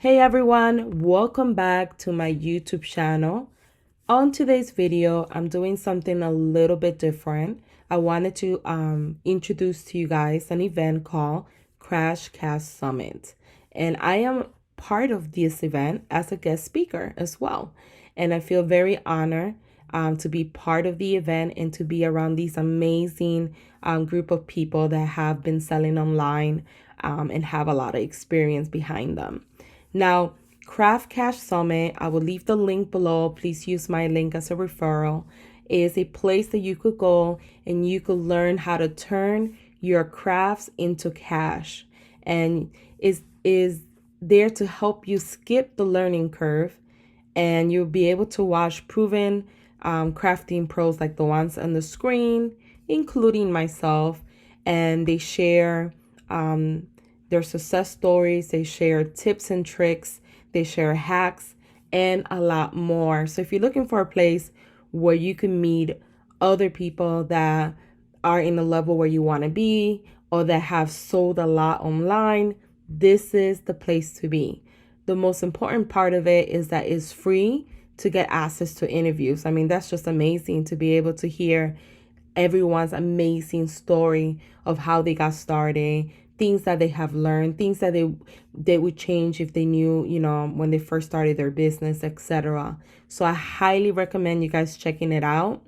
Hey everyone, welcome back to my YouTube channel. On today's video, I'm doing something a little bit different. I wanted to introduce to you guys an event called Crash Cast Summit. And I am part of this event as a guest speaker as well. And I feel very honored to be part of the event and to be around these amazing group of people that have been selling online and have a lot of experience behind them. Now, Craft Cash Summit, I will leave the link below. Please use my link as a referral. Is a place that you could go and you could learn how to turn your crafts into cash, and is there to help you skip the learning curve, and you'll be able to watch proven crafting pros like the ones on the screen, including myself, and they share their success stories, they share tips and tricks, they share hacks, and a lot more. So if you're looking for a place where you can meet other people that are in a level where you want to be or that have sold a lot online, this is the place to be. The most important part of it is that it's free to get access to interviews. I mean, that's just amazing to be able to hear everyone's amazing story of how they got started, things that they have learned, things that they would change if they knew, when they first started their business, etc. So I highly recommend you guys checking it out.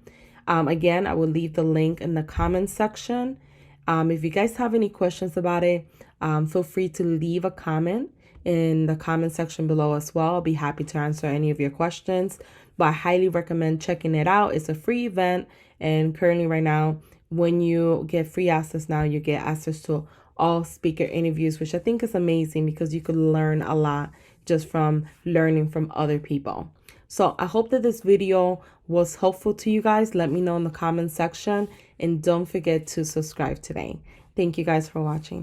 Again, I will leave the link in the comment section. If you guys have any questions about it, feel free to leave a comment in the comment section below as well. I'll be happy to answer any of your questions. But I highly recommend checking it out. It's a free event, and currently right now, when you get free access now, you get access to all speaker interviews, which I think is amazing because you could learn a lot just from learning from other people. So I hope that this video was helpful to you guys. Let me know in the comment section, and don't forget to subscribe today. Thank you guys for watching.